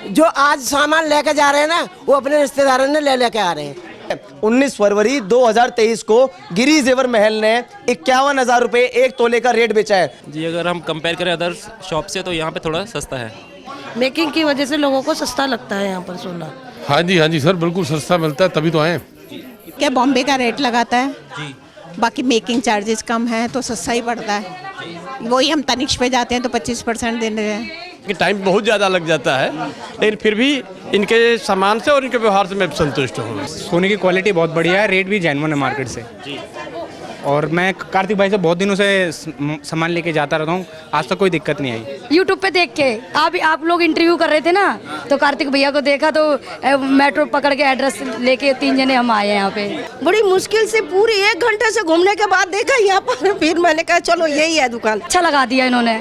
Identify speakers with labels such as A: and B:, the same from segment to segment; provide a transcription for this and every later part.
A: जो आज सामान लेके जा रहे हैं ना, वो अपने रिश्तेदारों ने लेके आ रहे हैं।
B: 19 फरवरी 2023 को गिरी जेवर महल ने 51,000 रुपए 1 तोले का रेट बेचा है।
C: जी, अगर हम कंपेयर करें अदर शॉप से तो यहाँ पे थोड़ा सस्ता है।
D: मेकिंग की वजह से लोगों को सस्ता लगता है यहाँ पर सोना।
E: हाँ जी सर, बिल्कुल सस्ता मिलता है, तभी तो आए।
F: क्या बॉम्बे का रेट लगाता है जी। बाकी मेकिंग चार्जेस कम है तो सस्ता ही पड़ता है। वही हम तनिष्क पे जाते हैं तो 25% दे रहे हैं।
G: टाइम बहुत ज़्यादा लग जाता है, लेकिन फिर भी इनके सामान से और इनके व्यवहार से मैं संतुष्ट हूँ।
H: सोने की क्वालिटी बहुत बढ़िया है, रेट भी जेन्युइन है मार्केट से जी। और मैं कार्तिक भाई से बहुत दिनों से सामान लेके जाता रहता हूँ, आज तक कोई दिक्कत नहीं आई।
I: यूट्यूब पे देख के आप लोग इंटरव्यू कर रहे थे ना, तो कार्तिक भैया को देखा तो मेट्रो पकड़ के एड्रेस लेके 3 जने हम आए यहाँ पे।
D: बड़ी मुश्किल से पूरी 1 घंटे से घूमने के बाद देखा यहाँ पर, फिर मैंने कहा चलो यही है दुकान।
I: अच्छा लगा दिया इन्होंने,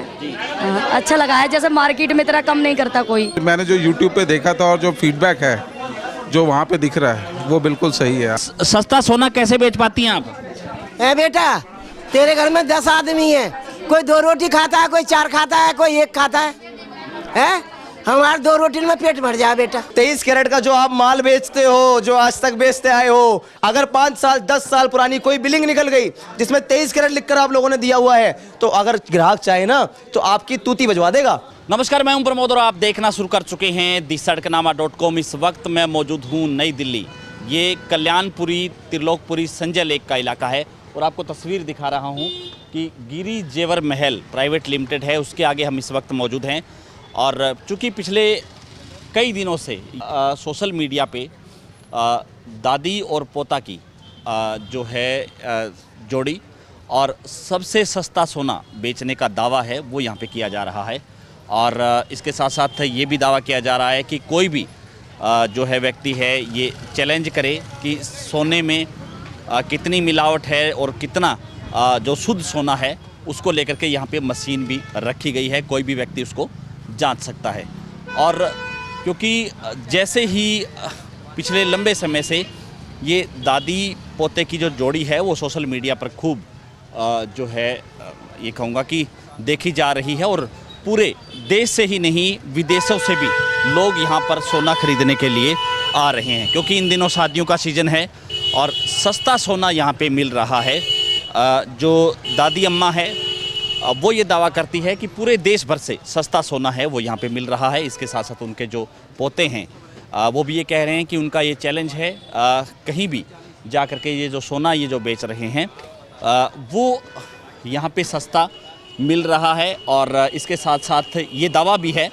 I: अच्छा लगा है, जैसे मार्केट में तरह कम नहीं करता कोई।
J: मैंने जो यूट्यूब पे देखा था और जो फीडबैक है जो वहाँ पे दिख रहा है वो बिल्कुल सही है।
K: सस्ता सोना कैसे बेच पाती हैं आप?
A: बेटा, तेरे घर में 10 आदमी है, कोई 2 रोटी खाता है, कोई 4 खाता है, कोई 1 खाता है? हमारे 2 रोटी में पेट भर जाए बेटा।
B: 23 कैरेट का जो आप माल बेचते हो, जो आज तक बेचते आए हो, अगर 5 साल 10 साल पुरानी कोई बिलिंग निकल गई जिसमें 23 कैरेट लिखकर आप लोगों ने दिया हुआ है, तो अगर ग्राहक चाहे ना तो आपकी तूती बजवा देगा।
K: नमस्कार, मैं हूं प्रमोद और आप देखना शुरू कर चुके हैं दी-सड़कनामा.com। इस वक्त मैं मौजूद हूं नई दिल्ली। ये कल्याणपुरी त्रिलोकपुरी संजय लेक का इलाका है और आपको तस्वीर दिखा रहा हूं कि गिरी जेवर महल प्राइवेट लिमिटेड है, उसके आगे हम इस वक्त मौजूद हैं। और चूँकि पिछले कई दिनों से सोशल मीडिया पे दादी और पोता की जो है जोड़ी और सबसे सस्ता सोना बेचने का दावा है वो यहाँ पे किया जा रहा है। और इसके साथ साथ ये भी दावा किया जा रहा है कि कोई भी जो है व्यक्ति है ये चैलेंज करे कि सोने में कितनी मिलावट है और कितना जो शुद्ध सोना है उसको लेकर के यहाँ पे मशीन भी रखी गई है, कोई भी व्यक्ति उसको जांच सकता है। और क्योंकि जैसे ही पिछले लंबे समय से ये दादी पोते की जो जोड़ी है वो सोशल मीडिया पर खूब जो है ये कहूँगा कि देखी जा रही है और पूरे देश से ही नहीं विदेशों से भी लोग यहाँ पर सोना खरीदने के लिए आ रहे हैं, क्योंकि इन दिनों शादियों का सीज़न है और सस्ता सोना यहाँ पे मिल रहा है। जो दादी अम्मा है वो ये दावा करती है कि पूरे देश भर से सस्ता सोना है वो यहाँ पे मिल रहा है। इसके साथ साथ उनके जो पोते हैं वो भी ये कह रहे हैं कि उनका ये चैलेंज है कहीं भी जा कर के ये जो सोना ये जो बेच रहे हैं वो यहाँ पे सस्ता मिल रहा है। और इसके साथ साथ ये दावा भी है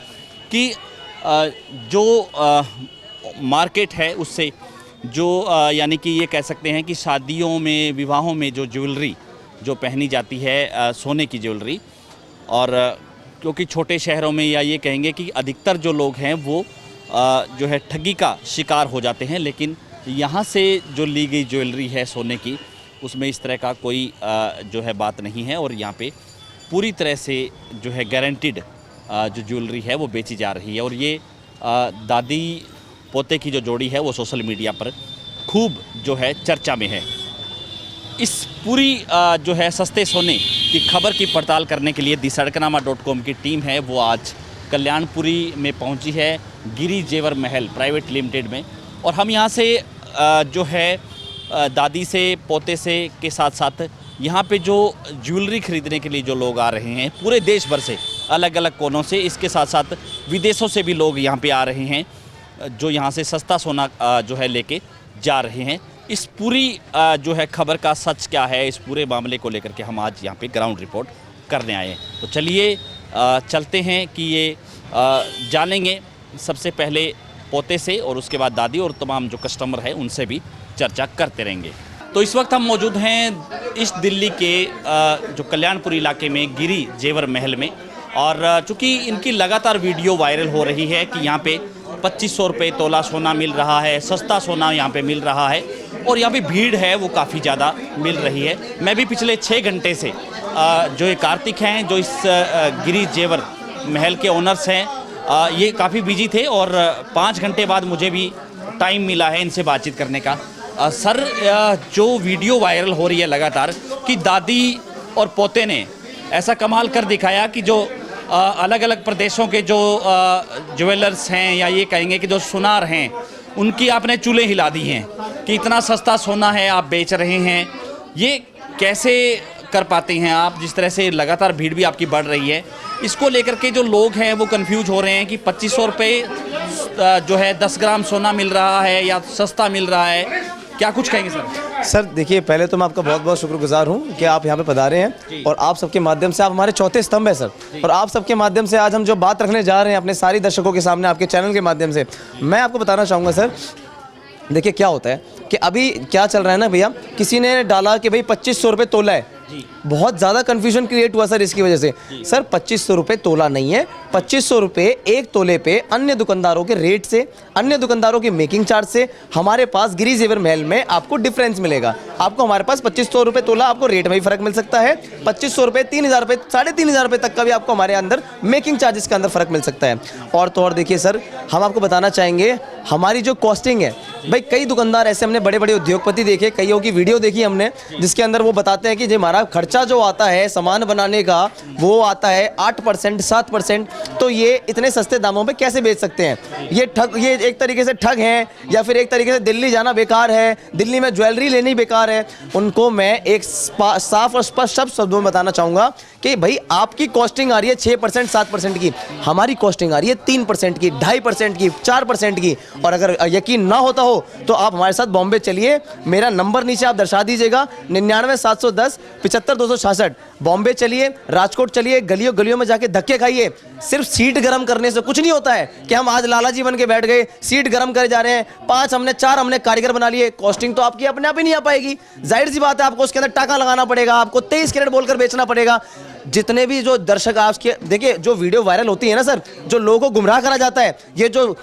K: कि जो मार्केट है उससे जो यानी कि ये कह सकते हैं कि शादियों में विवाहों में जो ज्वेलरी जो पहनी जाती है सोने की ज्वेलरी, और क्योंकि छोटे शहरों में या ये कहेंगे कि अधिकतर जो लोग हैं वो जो है ठगी का शिकार हो जाते हैं, लेकिन यहाँ से जो ली गई ज्वेलरी है सोने की उसमें इस तरह का कोई जो है बात नहीं है और यहाँ पे पूरी तरह से जो है गारंटीड जो ज्वेलरी है वो बेची जा रही है। और ये दादी पोते की जो जोड़ी है वो सोशल मीडिया पर खूब जो है चर्चा में है। इस पूरी जो है सस्ते सोने की खबर की पड़ताल करने के लिए दी-सड़कनामा.com की टीम है वो आज कल्याणपुरी में पहुंची है गिरी जेवर महल प्राइवेट लिमिटेड में। और हम यहां से जो है दादी से पोते से के साथ साथ यहाँ पे जो ज्वेलरी ख़रीदने के लिए जो लोग आ रहे हैं पूरे देश भर से अलग अलग कोनों से, इसके साथ साथ विदेशों से भी लोग यहाँ पे आ रहे हैं जो यहाँ से सस्ता सोना जो है लेके जा रहे हैं। इस पूरी जो है खबर का सच क्या है, इस पूरे मामले को लेकर के हम आज यहाँ पे ग्राउंड रिपोर्ट करने आए हैं। तो चलिए चलते हैं कि ये जानेंगे सबसे पहले पोते से और उसके बाद दादी और तमाम जो कस्टमर है उनसे भी चर्चा करते रहेंगे। तो इस वक्त हम मौजूद हैं इस दिल्ली के जो कल्याणपुरी इलाके में गिरी जेवर महल में। और चूँकि इनकी लगातार वीडियो वायरल हो रही है कि यहाँ पे 2500 रुपये तोला सोना मिल रहा है, सस्ता सोना यहाँ पे मिल रहा है और यहाँ पे भीड़ है वो काफ़ी ज़्यादा मिल रही है। मैं भी पिछले 6 घंटे से जो ये कार्तिक हैं जो इस गिरी जेवर महल के ओनर्स हैं ये काफ़ी बिजी थे और 5 घंटे बाद मुझे भी टाइम मिला है इनसे बातचीत करने का। सर, जो वीडियो वायरल हो रही है लगातार कि दादी और पोते ने ऐसा कमाल कर दिखाया कि जो अलग अलग प्रदेशों के जो ज्वेलर्स हैं या ये कहेंगे कि जो सुनार हैं उनकी आपने चूल्हे हिला दी हैं कि इतना सस्ता सोना है आप बेच रहे हैं। ये कैसे कर पाते हैं आप, जिस तरह से लगातार भीड़ भी आपकी बढ़ रही है? इसको लेकर के जो लोग हैं वो कंफ्यूज हो रहे हैं कि 2500 रुपये जो है 10 ग्राम सोना मिल रहा है या सस्ता मिल रहा है, क्या कुछ कहेंगे सर?
B: सर देखिए, पहले तो मैं आपका बहुत बहुत शुक्रगुजार हूँ कि आप यहाँ पे पधारे हैं और आप सबके माध्यम से, आप हमारे चौथे स्तंभ है सर, और आप सबके माध्यम से आज हम जो बात रखने जा रहे हैं अपने सारी दर्शकों के सामने आपके चैनल के माध्यम से, मैं आपको बताना चाहूँगा सर। देखिए क्या होता है कि अभी क्या चल रहा है ना भैया, किसी ने डाला कि भाई 2500 रुपये तोला है, बहुत ज़्यादा कन्फ्यूजन क्रिएट हुआ सर इसकी वजह से। सर 2500 रुपये तोला नहीं है, 2500 रुपये एक तोले पे अन्य दुकानदारों के रेट से, अन्य दुकानदारों की मेकिंग चार्ज से हमारे पास गिरी जेवर महल में आपको डिफरेंस मिलेगा। आपको हमारे पास 2500 रुपये तोला आपको रेट में भी फर्क मिल सकता है, 2500 रुपये 3000 रुपये 3500 रुपये तक का भी आपको हमारे अंदर मेकिंग चार्जेस के अंदर फर्क मिल सकता है। और तो और देखिए सर, हम आपको बताना चाहेंगे हमारी जो कॉस्टिंग है, भाई कई दुकानदार ऐसे हमने बड़े बड़े उद्योगपति देखे, कईयों की वीडियो देखी हमने, जिसके अंदर वो बताते हैं कि जो हमारा खर्चा जो आता है सामान बनाने का वो आता है 8% 7%, तो ये इतने सस्ते दामों पे कैसे बेच सकते हैं? ये एक तरीके से ठग हैं, या फिर एक तरीके से दिल्ली जाना बेकार है, दिल्ली में ज्वेलरी लेनी बेकार है। उनको मैं एक साफ और स्पष्ट शब्दों में बताना चाहूँगा कि भाई आपकी कॉस्टिंग आ रही है 6% 7% की, हमारी कॉस्टिंग आ रही है 3% की, 2.5% की, 4% की। और अगर यकीन ना होता हो तो आप हमारे साथ बॉम्बे चलिए, मेरा नंबर नीचे आप दर्शा दीजिएगा 99 710 75 266। बॉम्बे चलिए, राजकोट चलिए, गलियों गलियों में जाके धक्के खाइए। सिर्फ सीट गर्म करने से कुछ नहीं होता है कि हम आज लाला जी बन के बैठ गए, सीट गर्म करे जा रहे हैं, 4 हमने कारीगर बना लिए, कॉस्टिंग तो आपकी अपने आप ही नहीं आ पाएगी। जाहिर सी बात है आपको उसके अंदर टाका लगाना पड़ेगा, आपको 23 कैरेट बोलकर बेचना पड़ेगा। जितने भी जो दर्शक आपके देखिए, जो वीडियो वायरल होती है ना सर, जो लोगों को गुमराह करा जाता है, ये जो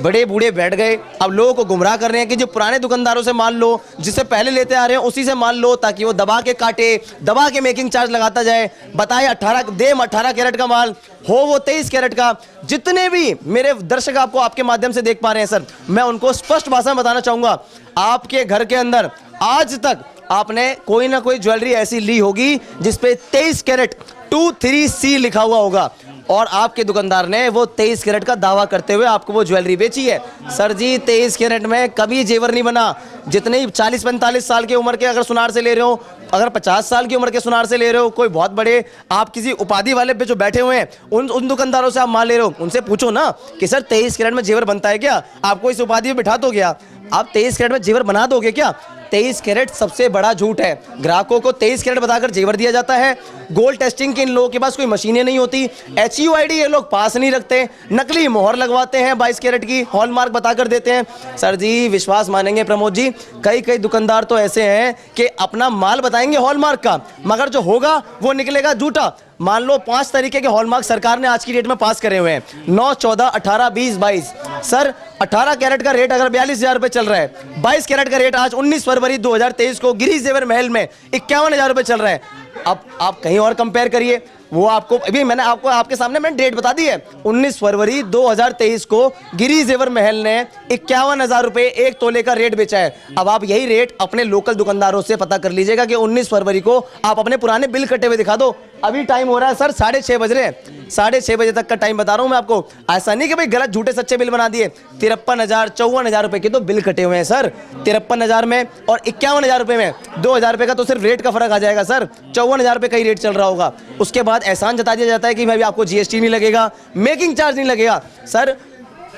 B: बड़े बूढ़े बैठ गए अब लोगों को गुमराह कर रहे हैं कि जो पुराने दुकानदारों से माल लो, जिससे पहले लेते आ रहे हैं उसी से माल लो, ताकि वो दबा के काटे, दबा के मेकिंग चार्ज लगाता जाए, बताए 18 कैरेट का माल हो वो 23 कैरेट का। जितने भी मेरे दर्शक आपको आपके माध्यम से देख पा रहे हैं सर, मैं उनको स्पष्ट भाषा में बताना चाहूंगा, आपके घर के अंदर आज तक आपने कोई ना कोई ज्वेलरी ऐसी ली होगी जिसपे 23 कैरेट 23C लिखा हुआ होगा, और आपके दुकानदार ने वो 23 कैरेट का दावा करते हुए आपको वो ज्वेलरी बेची है। सर जी 23 कैरेट में कभी जेवर नहीं बना। जितने 40-45 साल की उम्र के अगर सुनार से ले रहे हो, अगर 50 साल की उम्र के सुनार से ले रहे हो, कोई बहुत बड़े आप किसी उपाधि वाले पे जो बैठे हुए हैं उन दुकानदारों से आप माल ले रहे हो, उनसे पूछो ना कि सर 23 कैरेट में जेवर बनता है क्या? आपको इस उपाधि में बिठा दो क्या? आप 23 कैरेट में जेवर बना दोगे क्या? 23 कैरेट सबसे बड़ा झूठ है। ग्राहकों को 23 कैरेट बताकर जेवर दिया जाता है। गोल्ड टेस्टिंग के इन लोगों के पास कोई मशीनें नहीं होती, HUID ये लोग पास नहीं रखते, नकली मोहर लगवाते हैं 22 कैरेट की, हॉलमार्क बताकर देते हैं। सर जी विश्वास मानेंगे प्रमोद जी, कई दुकानदार तो ऐसे हैं कि अपना माल बताएंगे हॉलमार्क का, मगर जो होगा वो निकलेगा झूठा। मान लो 5 तरीके के हॉलमार्क सरकार ने आज की डेट में पास करे हुए हैं, 9, 14, 18, 20, 22। सर 18 कैरेट का रेट अगर 42,000 रुपये चल रहा है, 22 कैरेट का रेट आज 19 फरवरी 2023 को गिरी जेवर महल में 51,000 रुपये चल रहा है। अब आप कहीं और कंपेयर करिए, वो आपको अभी मैंने आपको आपके सामने मैंने डेट बता दी है, 19 फरवरी 2023 को गिरी जेवर महल ने 51,000 रुपये एक तोले का रेट बेचा है। अब आप यही रेट अपने लोकल दुकानदारों से पता कर लीजिएगा कि 19 फरवरी को आप अपने पुराने बिल कटे हुए दिखा दो। अभी टाइम हो रहा है सर 6:30 बज रहे हैं, 6:30 बजे तक का टाइम बता रहा हूं मैं आपको। ऐसा नहीं कि भाई गलत झूठे सच्चे बिल बना दिए। 53,000 54,000 रुपए के तो बिल कटे हुए हैं सर, 53,000 में और 51,000 रुपए में 2,000 रुपए का तो सिर्फ रेट का फर्क आ जाएगा सर। 54,000 रुपए का ही रेट चल रहा होगा। उसके बाद एहसान जता दिया जाता है कि भाई आपको GST नहीं लगेगा, मेकिंग चार्ज नहीं लगेगा। सर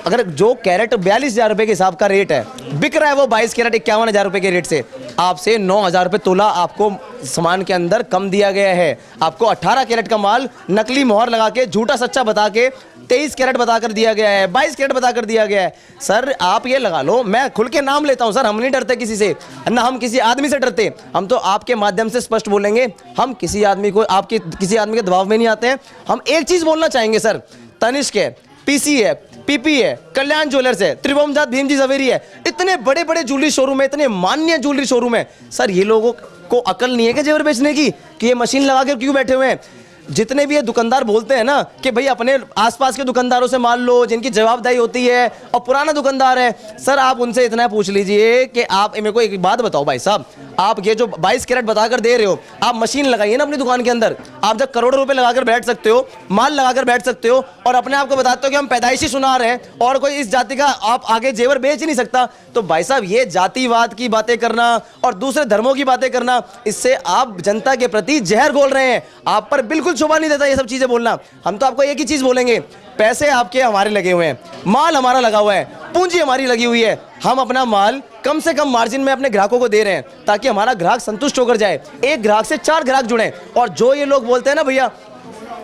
B: अगर जो कैरेट 42,000 रुपए के हिसाब का रेट है, बिक रहा है वो 22 कैरेट 51,000 रुपए के रेट से, आपसे 9,000 रुपए तोला आपको सामान के अंदर कम दिया गया है। आपको 18 कैरेट का माल नकली मोहर लगा के झूठा सच्चा बता के 23 कैरेट बताकर दिया गया है, 22 कैरेट बताकर दिया गया है। सर आप ये लगा लो, मैं खुल के नाम लेता हूं सर, हम नहीं डरते किसी से, ना हम किसी आदमी से डरते। हम तो आपके माध्यम से स्पष्ट बोलेंगे, हम किसी आदमी को आपके किसी आदमी के दबाव में नहीं आते हैं। हम एक चीज बोलना चाहेंगे सर, तनिष्क है, PC है, PP है, कल्याण ज्वेलर्स है, त्रिभुवनजात भीमजी जवेरी है, इतने बड़े बड़े ज्वेलरी शोरूम है, इतने मान्य ज्वेलरी शोरूम है। सर ये लोगों को अकल नहीं है कि जेवर बेचने की, कि ये मशीन लगा के क्यों बैठे हुए हैं? जितने भी ये दुकानदार बोलते हैं ना कि भाई अपने आसपास के दुकानदारों से माल लो जिनकी जवाबदारी होती है, और पुराना दुकानदार है, सर आप उनसे इतना पूछ लीजिए कि आप मेरे को एक बात बताओ भाई साहब, आप ये जो 22 कैरेट बताकर दे रहे हो, आप मशीन लगाइए ना अपनी दुकान के अंदर। आप जब करोड़ों रुपए लगाकर बैठ सकते हो, माल लगाकर बैठ सकते हो, और अपने आप को बताते हो कि हम पैदाइशी सुनार हैं और कोई इस जाति का आप आगे जेवर बेच ही नहीं सकता, तो भाई साहब ये जातिवाद की बातें करना और दूसरे धर्मों की बातें करना, इससे आप जनता के प्रति जहर घोल रहे हैं। आप पर बिल्कुल शोभा नहीं देता ये सब चीजें बोलना। हम तो आपको एक ही चीज बोलेंगे, पैसे आपके हमारे लगे हुए हैं, माल हमारा लगा हुआ है, पूंजी हमारी लगी हुई है, हम अपना माल कम से कम मार्जिन में अपने ग्राहकों को दे रहे हैं ताकि हमारा ग्राहक संतुष्ट होकर जाए, एक ग्राहक से 4 ग्राहक जुड़े। और जो ये लोग बोलते हैं ना भैया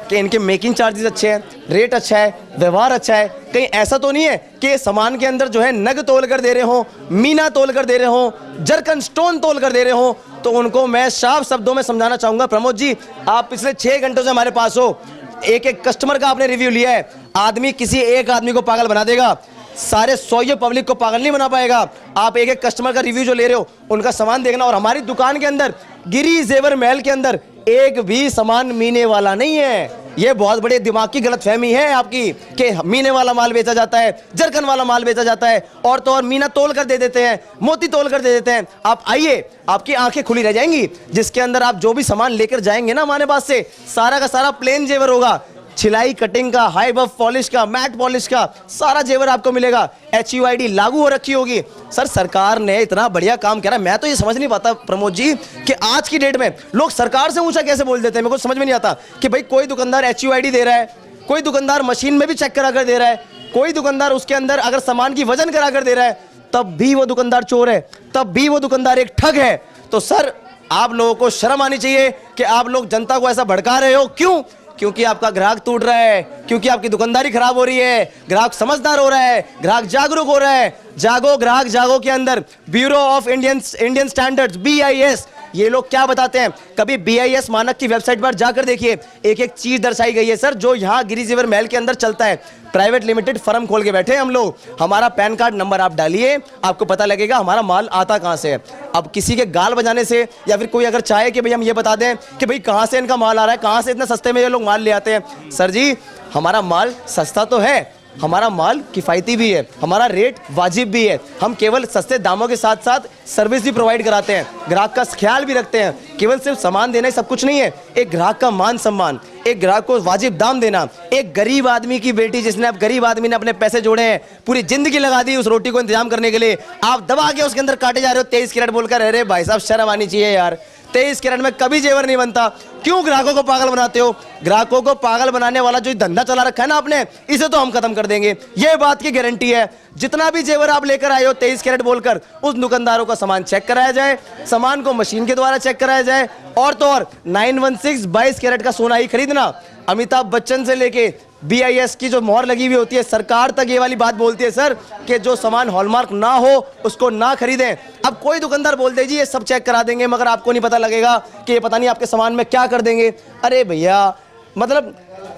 B: कि इनके मेकिंग चार्जेस अच्छे हैं, रेट अच्छा है, व्यवहार अच्छा है, कहीं ऐसा तो नहीं है कि सामान के अंदर जो है नग तोल कर दे रहे हो, मीना तोल कर दे रहे हो, जरकन स्टोन तोल कर दे रहे हो। तो उनको मैं साफ शब्दों में समझाना चाहूंगा, प्रमोद जी आप पिछले 6 घंटों से हमारे पास हो, एक एक कस्टमर का आपने रिव्यू लिया है। आदमी किसी एक आदमी को पागल बना देगा, सारे 100 पब्लिक को पागल नहीं बना पाएगा। आप एक एक कस्टमर का रिव्यू जो ले रहे हो उनका सामान देखना। और हमारी दुकान के अंदर गिरी जेवर महल के अंदर एक भी सामान मीने वाला नहीं है। ये बहुत बड़े दिमाग की गलतफहमी है आपकी कि मीने वाला माल बेचा जाता है, जरकन वाला माल बेचा जाता है, और तो और मीना तोल कर दे देते हैं, मोती तोल कर दे देते हैं। आप आइए, आपकी आंखें खुली रह जाएंगी, जिसके अंदर आप जो भी सामान लेकर जाएंगे ना हमारे पास से, सारा का सारा प्लेन जेवर होगा, छिलाई कटिंग का, हाई बफ पॉलिश का, मैट पॉलिश का, सारा जेवर आपको मिलेगा। HUID लागू हो रखी होगी। सर सरकार ने इतना बढ़िया काम करा, मैं तो ये समझ नहीं पाता प्रमोद जी कि आज की डेट में लोग सरकार से ऊंचा कैसे बोल देते हैं। मेरे को समझ में नहीं आता कि भाई कोई दुकानदार HUID दे रहा है, कोई दुकानदार मशीन में भी चेक करा कर दे रहा है, कोई दुकानदार उसके अंदर अगर सामान की वजन करा कर दे रहा है, तब भी वो दुकानदार चोर है, तब भी वो दुकानदार एक ठग है। तो सर आप लोगों को शर्म आनी चाहिए कि आप लोग जनता को ऐसा भड़का रहे हो। क्यों? क्योंकि आपका ग्राहक टूट रहा है, क्योंकि आपकी दुकानदारी खराब हो रही है, ग्राहक समझदार हो रहा है, ग्राहक जागरूक हो रहा है। जागो ग्राहक जागो के अंदर bureau of Indian standards BIS, ये लोग क्या बताते हैं, कभी BIS मानक की वेबसाइट पर जाकर देखिए, एक एक चीज दर्शाई गई है सर जो यहाँ गिरी जेवर महल के अंदर चलता है। प्राइवेट लिमिटेड फर्म खोल के बैठे हैं हम लोग। हमारा पैन कार्ड नंबर आप डालिए, आपको पता लगेगा हमारा माल आता कहाँ से है। अब किसी के गाल बजाने से या फिर कोई अगर चाहे कि भाई हम ये बता दें कि भाई कहाँ से इनका माल आ रहा है, कहाँ से इतना सस्ते में ये लोग माल ले आते हैं, सर जी हमारा माल सस्ता तो है, हमारा माल किफ़ायती भी है, हमारा रेट वाजिब भी है। हम केवल सस्ते दामों के साथ साथ सर्विस भी प्रोवाइड कराते हैं, ग्राहक का ख्याल भी रखते हैं। केवल सिर्फ सामान देना ही सब कुछ नहीं है, एक ग्राहक का मान सम्मान, एक ग्राहक को वाजिब दाम देना। एक गरीब आदमी की बेटी जिसने अब गरीब आदमी ने अपने पैसे जोड़े हैं, पूरी जिंदगी लगा दी उस रोटी को इंतजाम करने के लिए, आप दबा के उसके अंदर काटे जा रहे हो 23 कैरेट बोलकर। अरे भाई साहब शर्म आनी चाहिए यार, 23 कैरेट में कभी जेवर नहीं बनता। क्यों ग्राहकों को पागल बनाते हो? ग्राहकों को पागल बनाने वाला जो धंधा चला रखा है ना आपने, इसे तो हम खत्म कर देंगे, ये बात की गारंटी है। जितना भी जेवर आप लेकर आए हो 23 कैरेट बोलकर, उस दुकानदारों का सामान चेक कराया जाए, सामान को मशीन के द्वारा चेक कराया जाए, और तो और 916 22 कैरेट का सोना ही खरीदना। अमिताभ बच्चन से लेके BIS की जो मोहर लगी हुई होती है, सरकार तक ये वाली बात बोलती है सर कि जो सामान हॉलमार्क ना हो उसको ना खरीदें। अब कोई दुकानदार बोलते जी ये सब चेक करा देंगे मगर आपको नहीं पता लगेगा कि ये पता नहीं आपके सामान में क्या कर देंगे। अरे भैया मतलब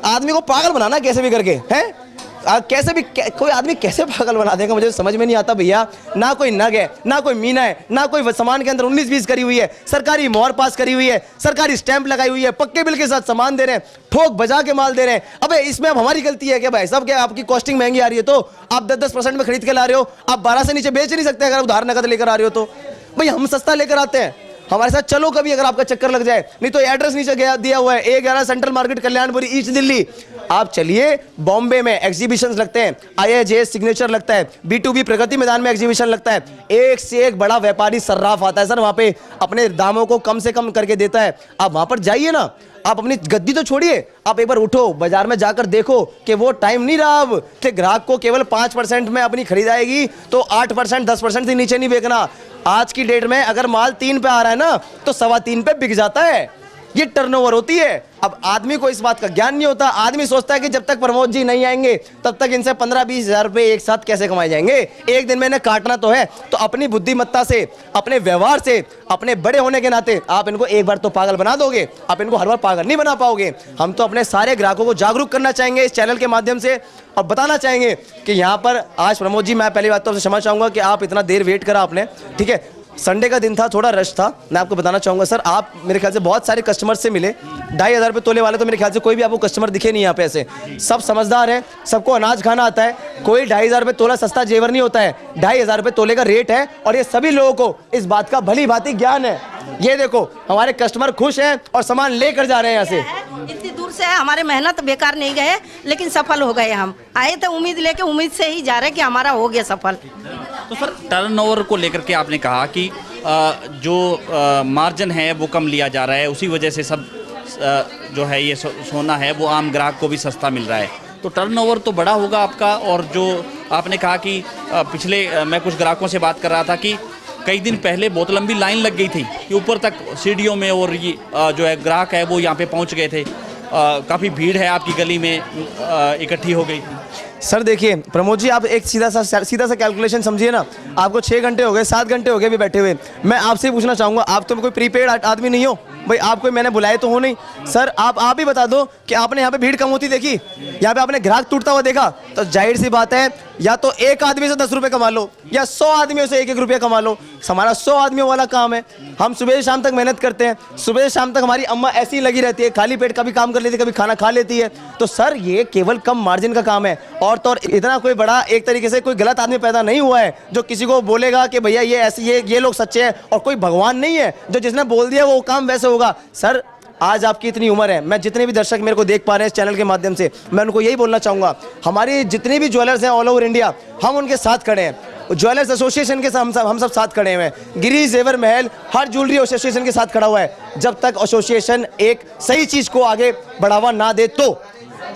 B: आदमी को पागल बनाना कैसे भी करके हैं, कैसे भी कोई आदमी कैसे पागल बना देगा, मुझे समझ में नहीं आता भैया। ना कोई नग है, ना कोई मीना है, ना कोई सामान के अंदर 19-20 करी हुई है, सरकारी मोहर पास करी हुई है, सरकारी स्टैंप लगाई हुई है, पक्के बिल के साथ सामान दे रहे हैं, ठोक बजा के माल दे रहे हैं। अबे इसमें अब हमारी गलती है क्या भाई साहब? क्या आपकी कॉस्टिंग महंगी आ रही है तो आप 10-10% में खरीद के ला रहे हो, आप 12 से नीचे बेच नहीं सकते अगर उधार नकद लेकर आ रहे हो तो। भाई हम सस्ता लेकर आते हैं, हमारे साथ चलो कभी अगर आपका चक्कर लग जाए। नहीं तो एड्रेस नीचे दिया हुआ है, A11 central market Kalyanpuri east Delhi. आप चलिए, बॉम्बे में एग्जीबिशंस लगते हैं, IIJ सिग्नेचर लगता है, B2B प्रगति मैदान में एग्जीबिशन लगता है, एक से एक बड़ा व्यापारी सर्राफ आता है सर वहां पे, अपने दामों को कम से कम करके देता है। आप वहां पर जाइए ना, आप अपनी गद्दी तो छोड़िए, आप एक बार उठो, बाजार में जाकर देखो कि वो टाइम नहीं रहा अब कि ग्राहक को केवल 5% में अपनी खरीद आएगी तो 8% 10% से नीचे नहीं बेचना। आज की डेट में अगर माल 3 पे आ रहा है ना तो 3.25 पे बिक जाता है, ये टर्नओवर होती है। अब आदमी को इस बात का ज्ञान नहीं होता, आदमी सोचता है कि जब तक प्रमोद जी नहीं आएंगे तब तक इनसे 15-20 हज़ार रुपए एक साथ कैसे कमाए जाएंगे, एक दिन में इन्हें काटना तो है। तो अपनी बुद्धिमत्ता से, अपने व्यवहार से, अपने बड़े होने के नाते आप इनको एक बार तो पागल बना दोगे, आप इनको हर बार पागल नहीं बना पाओगे। हम तो अपने सारे ग्राहकों को जागरूक करना चाहेंगे इस चैनल के माध्यम से और बताना चाहेंगे कि यहाँ पर आज प्रमोद जी, मैं पहली बात तो आपसे क्षमा चाहूंगा कि आप इतना देर वेट करा आपने, ठीक है, संडे का दिन था, थोड़ा रश था। मैं आपको बताना चाहूँगा सर, आप मेरे ख्याल से बहुत सारे कस्टमर से मिले। 2,500 रुपये तोले वाले तो मेरे ख्याल से कोई भी आपको कस्टमर दिखे नहीं यहाँ पे ऐसे। सब समझदार है, सबको अनाज खाना आता है। कोई 2,500 रुपये तोला सस्ता जेवर नहीं होता है। 2,500 रुपये तोले का रेट है और ये सभी लोगों को इस बात का भली भांति ज्ञान है। ये देखो हमारे कस्टमर खुश हैं और सामान लेकर जा रहे हैं यहाँ से।
D: इतनी दूर से हमारे मेहनत बेकार नहीं गए, लेकिन सफल हो गए। हम आए तो उम्मीद लेके उम्मीद से ही जा रहे कि हमारा हो गया सफल।
K: तो सर टर्नओवर को लेकर के आपने कहा कि जो मार्जिन है वो कम लिया जा रहा है, उसी वजह से सब जो है ये सोना है वो आम ग्राहक को भी सस्ता मिल रहा है। तो टर्नओवर तो बड़ा होगा आपका। और जो आपने कहा कि पिछले मैं कुछ ग्राहकों से बात कर रहा था कि कई दिन पहले बहुत लंबी लाइन लग गई थी कि ऊपर तक सीढ़ियों में, और ये जो है ग्राहक है वो यहाँ पे पहुँच गए थे। काफ़ी भीड़ है आपकी गली में इकट्ठी हो गई थी।
B: सर देखिए प्रमोद जी, आप एक सीधा सा कैलकुलेशन समझिए ना। आपको 6 घंटे हो गए, 7 घंटे हो गए अभी बैठे हुए। मैं आपसे पूछना चाहूँगा, आप तो कोई प्रीपेड आदमी नहीं हो भाई, आप कोई मैंने बुलाए तो हो नहीं। सर आप ही बता दो कि आपने यहाँ पे भीड़ कम होती देखी, यहाँ पे आपने ग्राहक टूटता हुआ देखा? तो जाहिर सी बात है, या तो एक आदमी से 10 रुपये कमा लो या 100 आदमियों से 1-1 रुपया कमा लो। हमारा 100 आदमियों वाला काम है। हम सुबह से शाम तक मेहनत करते हैं। सुबह से शाम तक हमारी अम्मा ऐसी ही लगी रहती है, खाली पेट कभी काम कर लेती है, कभी खाना खा लेती है। तो सर ये केवल कम मार्जिन का काम है। और तो और इतना कोई बड़ा एक तरीके से कोई गलत आदमी पैदा नहीं हुआ है जो किसी को बोलेगा कि भैया ये ऐसे ये लोग सच्चे हैं, और कोई भगवान नहीं है जो जिसने बोल दिया वो काम वैसे होगा। सर आज आपकी इतनी उम्र है, मैं जितने भी दर्शक मेरे को देख पा रहे हैं इस चैनल के माध्यम से, मैं उनको यही बोलना चाहूँगा, हमारी जितने भी ज्वेलर्स हैं ऑल ओवर इंडिया, हम उनके साथ खड़े हैं। ज्वेलर्स एसोसिएशन के साथ हम सब साथ खड़े हुए हैं। गिरी जेवर महल हर ज्वेलरी एसोसिएशन के साथ खड़ा हुआ है। जब तक एसोसिएशन एक सही चीज़ को आगे बढ़ावा ना दे, तो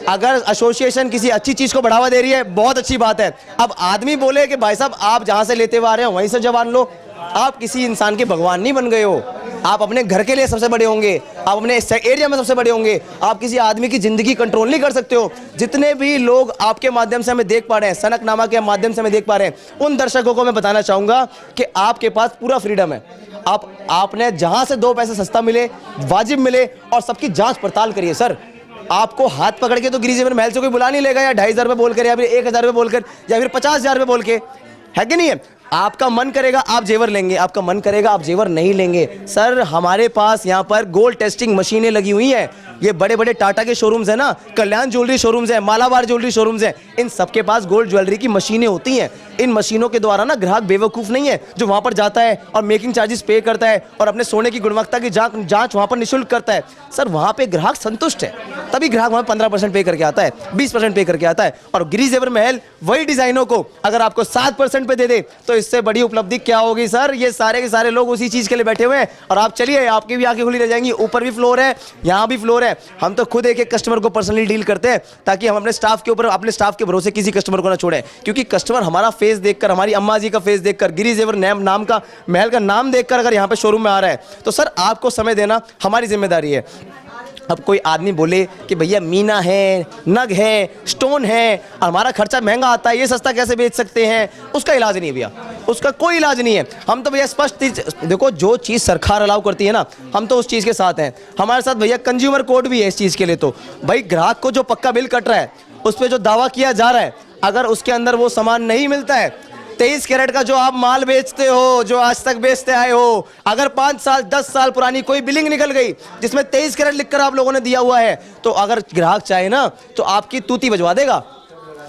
B: अगर एसोसिएशन किसी अच्छी चीज़ को बढ़ावा दे रही है बहुत अच्छी बात है। अब आदमी बोले कि भाई साहब आप जहाँ से लेते हुए आ रहे हो वहीं से जवान लो, आप किसी इंसान के भगवान नहीं बन गए हो। आप अपने घर के लिए सबसे बड़े होंगे, आप अपने एरिया में सबसे बड़े होंगे, आप किसी आदमी की ज़िंदगी कंट्रोल नहीं कर सकते हो। जितने भी लोग आपके माध्यम से हमें देख पा रहे हैं, सनकनामा के माध्यम से हमें देख पा रहे हैं, उन दर्शकों को मैं बताना चाहूँगा कि आपके पास पूरा फ्रीडम है। आपने जहाँ से 2 पैसे सस्ता मिले, वाजिब मिले, और सबकी जाँच पड़ताल करिए। सर आपको हाथ पकड़ के तो गिरी जेवर महल से कोई बुला नहीं लेगा, या 2,500 रुपये बोलकर, या फिर 1,000 रुपये बोलकर, या फिर 50,000 रुपये बोल के, है कि नहीं है? आपका मन करेगा आप जेवर लेंगे, आपका मन करेगा आप जेवर नहीं लेंगे। सर हमारे पास यहाँ पर गोल्ड टेस्टिंग मशीनें लगी हुई हैं। ये बड़े बड़े टाटा के शोरूम्स हैं ना, कल्याण ज्वेलरी शोरूम्स हैं, मालाबार ज्वेलरी शोरूम्स हैं, इन सबके पास गोल्ड ज्वेलरी की मशीनें होती हैं। इन मशीनों के द्वारा ना ग्राहक बेवकूफ़ नहीं है जो वहाँ पर जाता है और मेकिंग चार्जेस पे करता है और अपने सोने की गुणवत्ता की जाँच वहाँ पर निःशुल्क करता है। सर वहाँ पे ग्राहक संतुष्ट है, तभी ग्राहक वहाँ 15% पे करके आता है, 20% पे करके आता है। और गिरी जेवर महल वही डिज़ाइनों को अगर आपको 7% पे दे दे तो इससे बड़ी उपलब्धि क्या होगी सर? ये सारे के सारे लोग उसी चीज़ के लिए बैठे हुए हैं। और आप चलिए, आपकी भी आंखें खुली रह जाएंगी। ऊपर भी फ्लोर है, यहाँ भी फ्लोर है। हम तो खुद एक कस्टमर को पर्सनली डील करते हैं ताकि हम अपने स्टाफ के ऊपर, अपने स्टाफ के भरोसे किसी कस्टमर को ना छोड़ें, क्योंकि कस्टमर हमारा फेस देखकर, हमारी अम्मा जी का फेस देखकर, गिरी जेवर नाम का महल का नाम देखकर अगर यहाँ पे शोरूम में आ रहा है, तो सर आपको समय देना हमारी जिम्मेदारी है। अब कोई आदमी बोले कि भैया मीना है, नग है, स्टोन है, हमारा खर्चा महंगा आता है, ये सस्ता कैसे बेच सकते हैं? उसका इलाज नहीं है भैया, उसका कोई इलाज नहीं है। हम तो भैया स्पष्ट देखो, जो चीज़ सरकार अलाउ करती है ना, हम तो उस चीज़ के साथ हैं। हमारे साथ भैया कंज्यूमर कोर्ट भी है इस चीज़ के लिए। तो भाई ग्राहक को जो पक्का बिल कट रहा है, उस पर जो दावा किया जा रहा है, अगर उसके अंदर वो सामान नहीं मिलता है, 23 कैरेट का जो आप माल बेचते हो, जो आज तक बेचते आए हो, अगर 5 साल 10 साल पुरानी कोई बिलिंग निकल गई जिसमें 23 कैरेट लिखकर आप लोगों ने दिया हुआ है, तो अगर ग्राहक चाहे ना तो आपकी तूती बजवा देगा,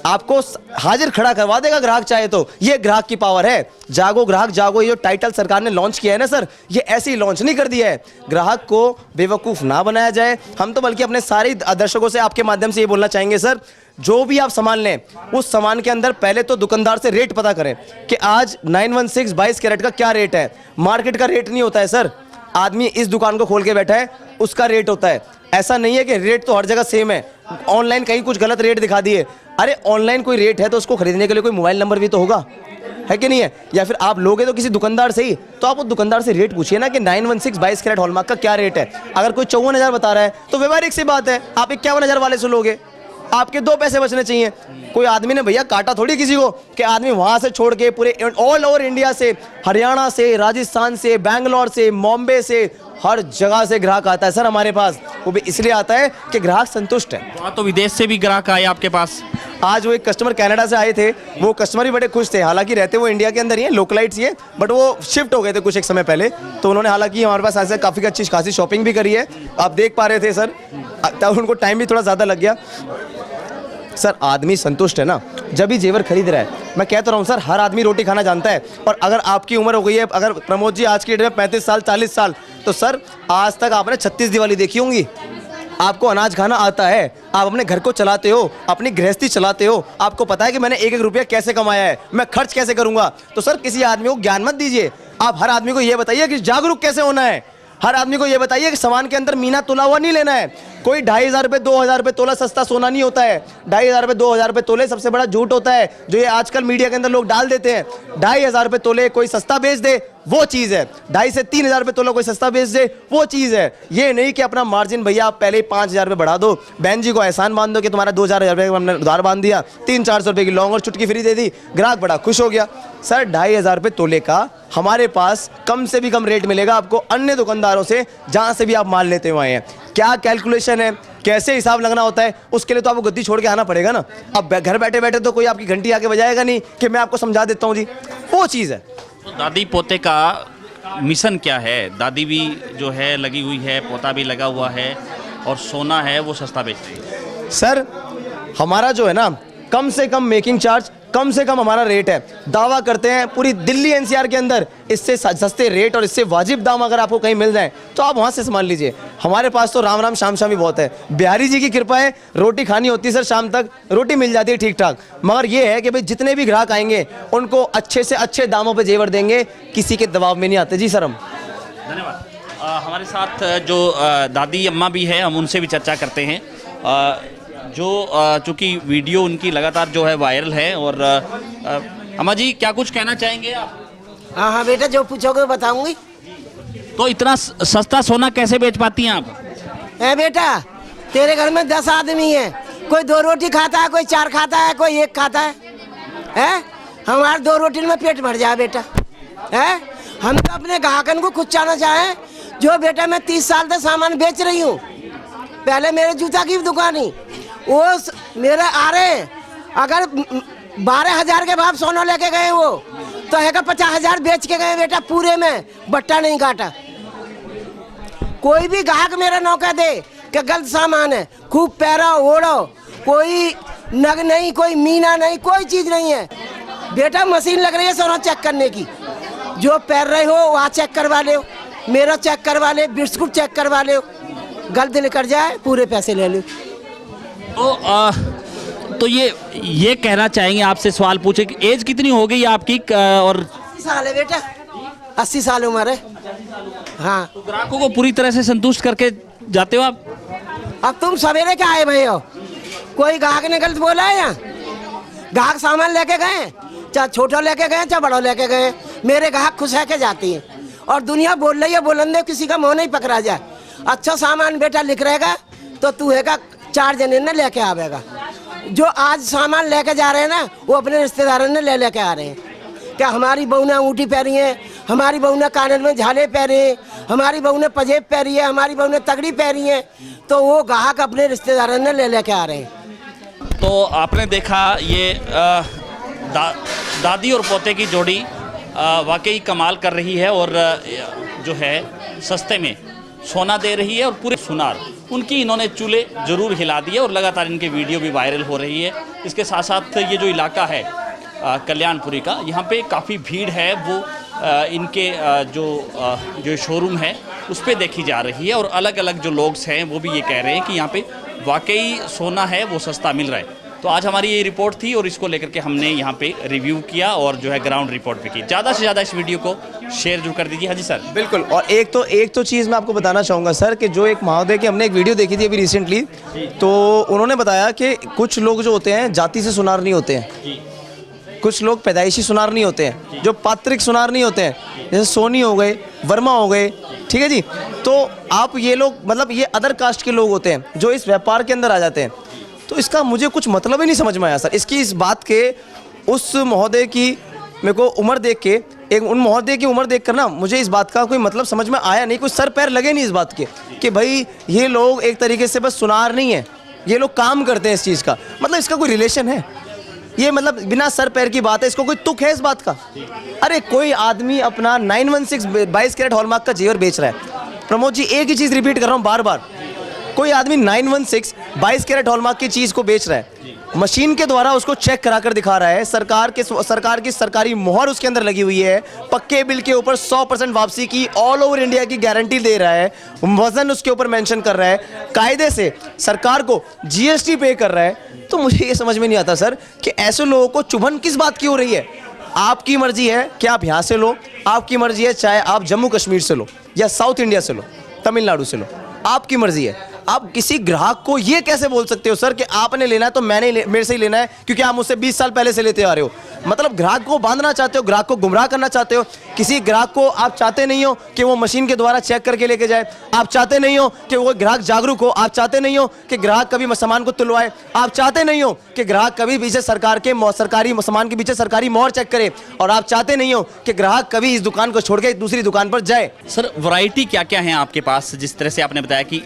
B: आपको हाजिर खड़ा करवा देगा ग्राहक चाहे तो। ये ग्राहक की पावर है। जागो ग्राहक जागो, ये जो टाइटल सरकार ने लॉन्च किया है ना सर, ये ऐसे ही लॉन्च नहीं कर दिया है। ग्राहक को बेवकूफ़ ना बनाया जाए। हम तो बल्कि अपने सारे दर्शकों से आपके माध्यम से ये बोलना चाहेंगे सर, जो भी आप सामान लें उस सामान के अंदर पहले तो दुकानदार से रेट पता करें कि आज 916 22 कैरेट का क्या रेट है। मार्केट का रेट नहीं होता है सर, आदमी इस दुकान को खोल के बैठा है उसका रेट होता है। ऐसा नहीं है कि रेट तो हर जगह सेम है, ऑनलाइन कहीं कुछ गलत रेट दिखा दिए। अरे ऑनलाइन कोई रेट है तो उसको खरीदने के लिए कोई मोबाइल नंबर भी तो होगा, है कि नहीं है? या फिर आप लोगे तो किसी दुकानदार से ही, तो आप उस दुकानदार से रेट पूछिए ना कि 916 22 कैरेट हॉलमार्क का क्या रेट है। अगर कोई 54,000 बता रहा है तो व्यवहारिक सी बात है, आप 51,000 वाले से लोगे, आपके 2 पैसे बचने चाहिए। कोई आदमी ने भैया काटा थोड़ी किसी को कि आदमी वहाँ से छोड़ के पूरे ऑल ओवर इंडिया से, हरियाणा से, राजस्थान से, बैंगलोर से, बॉम्बे से, हर जगह से ग्राहक आता है सर हमारे पास। वो भी इसलिए आता है कि ग्राहक संतुष्ट है।
K: वहाँ तो विदेश से भी ग्राहक आए आपके पास।
B: आज वो एक कस्टमर कनाडा से आए थे, वो कस्टमर भी बड़े खुश थे। हालांकि रहते वो इंडिया के अंदर ही हैं, लोकलाइट्स ही हैं, बट वो शिफ्ट हो गए थे कुछ एक समय पहले। तो उन्होंने हालांकि हमारे पास ऐसे काफ़ी अच्छी खासी शॉपिंग भी करी है, आप देख पा रहे थे सर। तब उनको टाइम भी थोड़ा ज़्यादा लग गया। सर आदमी संतुष्ट है ना जब भी जेवर खरीद रहा है। मैं कहता रहा हूँ सर, हर आदमी रोटी खाना जानता है। और अगर आपकी उम्र हो गई है, अगर प्रमोद जी आज की डेट में 35 साल 40 साल, तो सर आज तक आपने 36 दिवाली देखी होंगी। आपको अनाज खाना आता है, आप अपने घर को चलाते हो, अपनी गृहस्थी चलाते हो, आपको पता है कि मैंने एक एक रुपया कैसे कमाया है, मैं खर्च कैसे करूंगा। तो सर किसी आदमी को ज्ञान मत दीजिए, आप हर आदमी को ये बताइए कि जागरूक कैसे होना है। हर आदमी को ये बताइए कि सामान के अंदर मीना तुला हुआ नहीं लेना है। कोई 2500 रुपये 2000 रुपये तोला सस्ता सोना नहीं होता है। 2500 रुपये 2000 रुपये तोले सबसे बड़ा झूठ होता है जो ये आजकल मीडिया के अंदर लोग डाल देते हैं। 2500 रुपये तोले कोई सस्ता बेच दे वो चीज़ है, 2500 से 3000 रुपये तोला कोई सस्ता बेच दे वो चीज़ है। ये नहीं कि अपना मार्जिन भैया आप पहले ही 5000 रुपये बढ़ा दो, बहन जी को एहसान बांध दो कि तुम्हारा 2000 रुपये हमने उधार बांध दिया, 300-400 रुपये की लौंग और चुटकी फ्री दे दी, ग्राहक बड़ा खुश हो गया। सर 2500 रुपये तोले का हमारे पास कम से भी कम रेट मिलेगा आपको अन्य दुकानदारों से जहाँ से भी आप माल लेते हुए हैं। क्या कैलकुलेशन है, कैसे हिसाब लगना होता है, उसके लिए तो आपको गद्दी छोड़ के आना पड़ेगा ना। अब घर बैठे बैठे तो कोई आपकी घंटी आके बजाएगा नहीं कि मैं आपको समझा देता हूँ जी, वो चीज़ है।
K: तो दादी पोते का मिशन क्या है? दादी भी जो है लगी हुई है, पोता भी लगा हुआ है और सोना है वो सस्ता बेच रही है।
B: सर हमारा जो है ना कम से कम मेकिंग चार्ज, कम से कम हमारा रेट है। दावा करते हैं पूरी दिल्ली एनसीआर के अंदर इससे सस्ते रेट और इससे वाजिब दाम अगर आपको कहीं मिल जाए तो आप वहाँ से सामान लीजिए। हमारे पास तो राम राम शाम शाम ही बहुत है। बिहारी जी की कृपा है, रोटी खानी होती है सर शाम तक रोटी मिल जाती है ठीक ठाक। मगर ये है कि भाई जितने भी ग्राहक आएंगे उनको अच्छे से अच्छे दामों पर जेवर देंगे, किसी के दबाव में नहीं आते जी सर हम।
K: धन्यवाद। हमारे साथ जो दादी अम्मा भी है, हम उनसे भी चर्चा करते हैं। जो चूँकि वीडियो उनकी लगातार जो है वायरल है। और अम्मा जी क्या कुछ कहना चाहेंगे आप?
A: हाँ हाँ बेटा, जो पूछोगे बताऊंगी।
K: तो इतना सस्ता सोना कैसे बेच पाती हैं आप?
A: बेटा तेरे घर में 10 आदमी है, कोई 2 रोटी खाता है, कोई 4 खाता है, कोई 1 खाता है? हमारे 2 रोटी में पेट भर जाए बेटा। है हम तो अपने ग्राहकन को कुछ चाहना चाहें। जो बेटा मैं 30 साल से सामान बेच रही हूँ, पहले मेरे जूता की दुकान ही वो मेरे आ रहे हैं। अगर 12,000 के भाव सोना लेके गए वो तो है का 50,000 बेच के गए बेटा, पूरे में बट्टा नहीं काटा। कोई भी ग्राहक मेरा नौका दे कि गलत सामान है, खूब पैरा ओढ़ो, कोई नग नहीं, कोई मीना नहीं, कोई चीज़ नहीं है बेटा। मशीन लग रही है सोना चेक करने की, जो पैर रहे हो वहाँ चेक करवा ले, मेरा चेक करवा ले, बिस्कुट चेक करवा ले, गलत निकल जाए पूरे पैसे ले लो।
K: तो ये कहना चाहेंगे आपसे, सवाल पूछे कि एज कितनी हो गई आपकी? और
A: 80 साल है बेटा, 80 साल उम्र है। हाँ
K: तो ग्राहकों को पूरी तरह से संतुष्ट करके जाते हो आप?
A: अब तुम सवेरे क्या आए भाई हो? कोई ग्राहक ने गलत बोला है? यहाँ ग्राहक सामान लेके गए, चाहे छोटा लेके गए चाहे बड़ा लेके गए, मेरे ग्राहक खुश है के जाती है। और दुनिया बोल रही है बोलन दे, किसी का मुँह नहीं पकड़ा जाए। अच्छा सामान बेटा लिख रहेगा तो तू हैगा 4 जने ने लेके आवेगा। जो आज सामान लेके जा रहे हैं ना वो अपने रिश्तेदारों ने लेके आ रहे हैं। क्या हमारी बहू ने अंगूठी पहनी है, हमारी बहू ने कानन में झाले पहने, हमारी बहू ने पजेब पहनी है, हमारी बहू ने तगड़ी पहनी है, तो वो ग्राहक अपने रिश्तेदारों ने लेके आ रहे हैं।
K: तो आपने देखा ये दादी और पोते की जोड़ी वाकई कमाल कर रही है और जो है सस्ते में सोना दे रही है और पूरे सुनार उनकी इन्होंने चूल्हे जरूर हिला दिए और लगातार इनके वीडियो भी वायरल हो रही है। इसके साथ साथ ये जो इलाका है कल्याणपुरी का, यहाँ पे काफ़ी भीड़ है, वो इनके जो शोरूम है उस पर देखी जा रही है। और अलग अलग जो लोग हैं वो भी ये कह रहे हैं कि यहाँ पे वाकई सोना है वो सस्ता मिल रहा है। तो आज हमारी ये रिपोर्ट थी और इसको लेकर के हमने यहाँ पे रिव्यू किया और जो है ग्राउंड रिपोर्ट भी की। ज़्यादा से ज़्यादा इस वीडियो को शेयर जरूर कर दीजिए। हाँ जी सर।
B: बिल्कुल। और एक तो चीज़ मैं आपको बताना चाहूँगा सर कि जो एक महोदय की हमने एक वीडियो देखी थी अभी रिसेंटली, तो उन्होंने बताया कि कुछ लोग जो होते हैं जाति से सुनार नहीं होते हैं, कुछ लोग पैदाइशी सुनार नहीं होते हैं, जो पात्रिक सुनार नहीं होते हैं, जैसे सोनी हो गए, वर्मा हो गए, ठीक है जी। तो आप ये लोग मतलब ये अदर कास्ट के लोग होते हैं जो इस व्यापार के अंदर आ जाते हैं। तो इसका मुझे कुछ मतलब ही नहीं समझ में आया सर। इसकी इस बात के उस महोदय की मेरे को उम्र देख के एक उन महोदय की उम्र देखकर ना मुझे इस बात का कोई मतलब समझ में आया नहीं, कोई सर पैर लगे नहीं इस बात के कि भाई ये लोग एक तरीके से बस सुनार नहीं है, ये लोग काम करते हैं इस चीज़ का, मतलब इसका कोई रिलेशन है? ये मतलब बिना सर पैर की बात है, इसको कोई तुक है इस बात का? अरे कोई आदमी अपना 916 22 कैरेट हॉलमार्क का जेवर बेच रहा है। प्रमोद जी एक ही चीज़ रिपीट कर रहा हूँ बार बार, कोई आदमी 916 22 कैरेट हॉलमार्क की चीज़ को बेच रहा है, मशीन के द्वारा उसको चेक करा कर दिखा रहा है, सरकार की सरकारी मोहर उसके अंदर लगी हुई है, पक्के बिल के ऊपर 100% वापसी की ऑल ओवर इंडिया की गारंटी दे रहा है, वजन उसके ऊपर मेंशन कर रहा है, कायदे से सरकार को जीएसटी पे कर रहा है। तो मुझे ये समझ में नहीं आता सर कि ऐसे लोगों को चुभन किस बात की हो रही है। आपकी मर्जी है कि आप यहाँ से लो, आपकी मर्जी है चाहे आप जम्मू कश्मीर से लो या साउथ इंडिया से लो, तमिलनाडु से लो, आपकी मर्जी है। आप किसी ग्राहक को ये कैसे बोल सकते हो सर कि आपने लेना है तो मेरे से ही लेना है क्योंकि आप मुझसे 20 साल पहले से लेते आ रहे हो? मतलब ग्राहक को बांधना चाहते हो, ग्राहक को गुमराह करना चाहते हो। किसी ग्राहक को आप चाहते नहीं हो कि वो मशीन के द्वारा चेक करके लेके जाए, आप चाहते नहीं हो कि वो ग्राहक जागरूक हो, आप चाहते नहीं हो कि ग्राहक कभी सामान को तुलवाए, आप चाहते नहीं हो कि ग्राहक कभी पीछे सरकारी सामान के पीछे सरकारी मोहर चेक करे, और आप चाहते नहीं हो कि ग्राहक कभी इस दुकान को छोड़ के दूसरी दुकान पर जाए।
K: सर वैरायटी क्या क्या है आपके पास? जिस तरह से आपने बताया कि